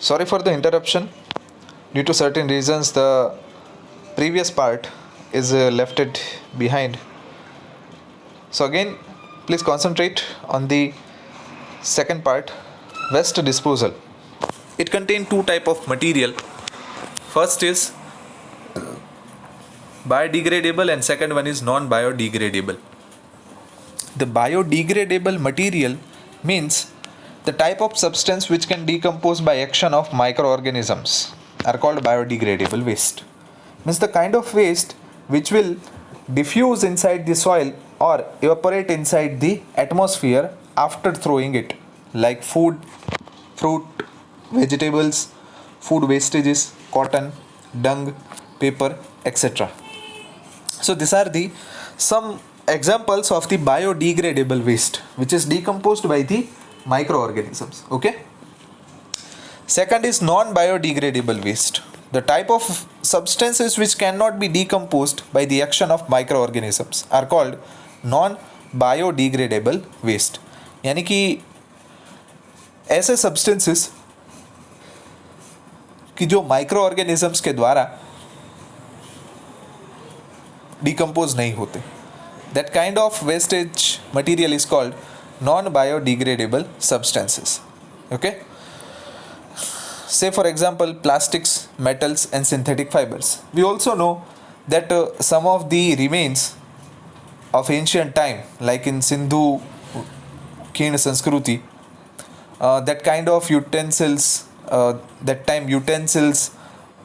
Sorry for the interruption. Due to certain reasons, the previous part is left it behind. So again, please concentrate on the second part, waste disposal. It contains two type of material. First is biodegradable and second one is non-biodegradable. The biodegradable material means the type of substance which can decompose by action of microorganisms are called biodegradable waste. Means the kind of waste which will diffuse inside the soil or evaporate inside the atmosphere after throwing it, like food, fruit, vegetables, food wastages, cotton, dung, paper, etc. So these are the some examples of the biodegradable waste which is decomposed by the microorganisms. Okay. Second is non-biodegradable waste. The type of substances which cannot be decomposed by the action of microorganisms are called non-biodegradable waste. यानी कि ऐसे substances कि जो microorganisms के द्वारा decompose नहीं होते. That kind of wastage material is called non-biodegradable substances. Okay. Say for example plastics, metals and synthetic fibers. We also know that some of the remains of ancient time, like in Sindhu Keen Sanskruti, that kind of utensils, that time utensils,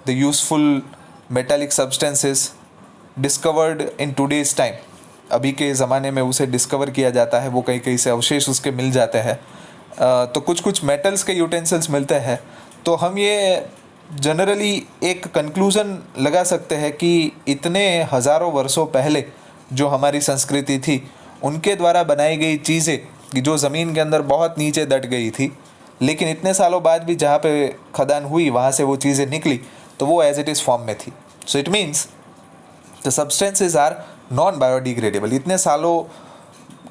the useful metallic substances discovered in today's time, अभी के ज़माने में उसे discover किया जाता है, वो कहीं कहीं से अवशेष उसके मिल जाते हैं. तो कुछ कुछ मेटल्स के यूटेंसिल्स मिलते हैं. तो हम ये जनरली एक कंक्लूज़न लगा सकते हैं कि इतने हज़ारों वर्षों पहले जो हमारी संस्कृति थी उनके द्वारा बनाई गई चीज़ें कि जो ज़मीन के अंदर बहुत नीचे दट गई थी, लेकिन इतने सालों बाद भी जहाँ पे खदान हुई वहाँ से वो चीज़ें निकली तो वो एज इट इज़ फॉर्म में थी. So it means the substances are non biodegradable. इतने सालों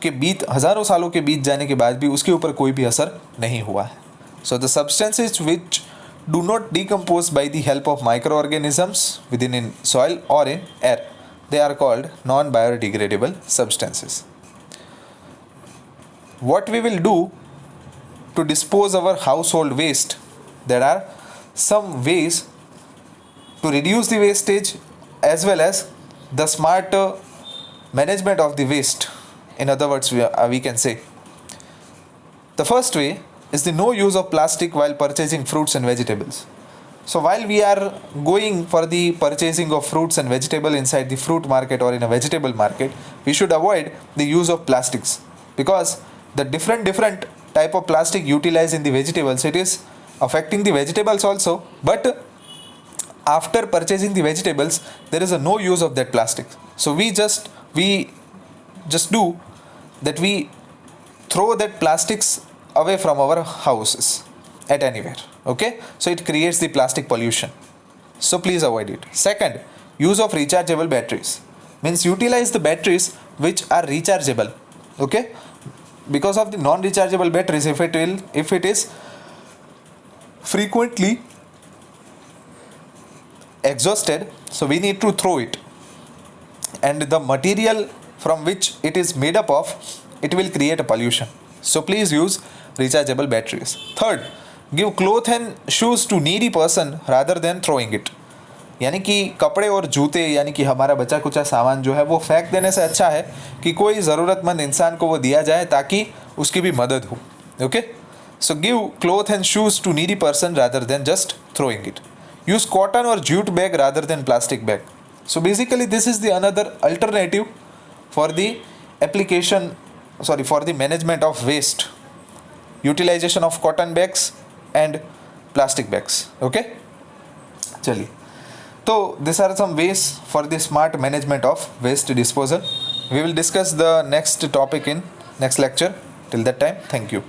के बीत हज़ारों सालों के बीत जाने के बाद भी उसके ऊपर कोई भी असर नहीं हुआ है. So the substances which do not decompose by the help of microorganisms within in soil or in air, they are called non-biodegradable substances. What we will do to dispose our household waste, there are some ways to reduce the wastage as well as the smart management of the waste. In other words, we can say the first way is the no use of plastic while purchasing fruits and vegetables. So while we are going for the purchasing of fruits and vegetable inside the fruit market or in a vegetable market, we should avoid the use of plastics, because the different type of plastic utilized in the vegetables, it is affecting the vegetables also, but after purchasing the vegetables there is a no use of that plastic. So we just do that, we throw that plastics away from our houses at anywhere. Okay, so it creates the plastic pollution, so please avoid it. Second, use of rechargeable batteries, means utilize the batteries which are rechargeable. Okay, because of the non rechargeable batteries, if it is frequently exhausted, so we need to throw it, and the material from which it is made up of, it will create a pollution. So please use rechargeable batteries. Third, give cloth and shoes to needy person rather than throwing it. यानी कि कपड़े और जूते, यानी कि हमारा बचा कुचा सामान जो है वो फेंक देने से अच्छा है कि कोई ज़रूरतमंद इंसान को वो दिया जाए ताकि उसकी भी मदद हो. Okay, so give cloth and shoes to needy person rather than just throwing it. Use cotton और jute bag rather than plastic bag. So basically this is the another alternative for the application, sorry, for the management of waste, utilization of cotton bags and plastic bags. Okay, चलिए, तो these are some ways for the smart management of waste disposal. We will discuss the next topic in next lecture. Till that time, thank you.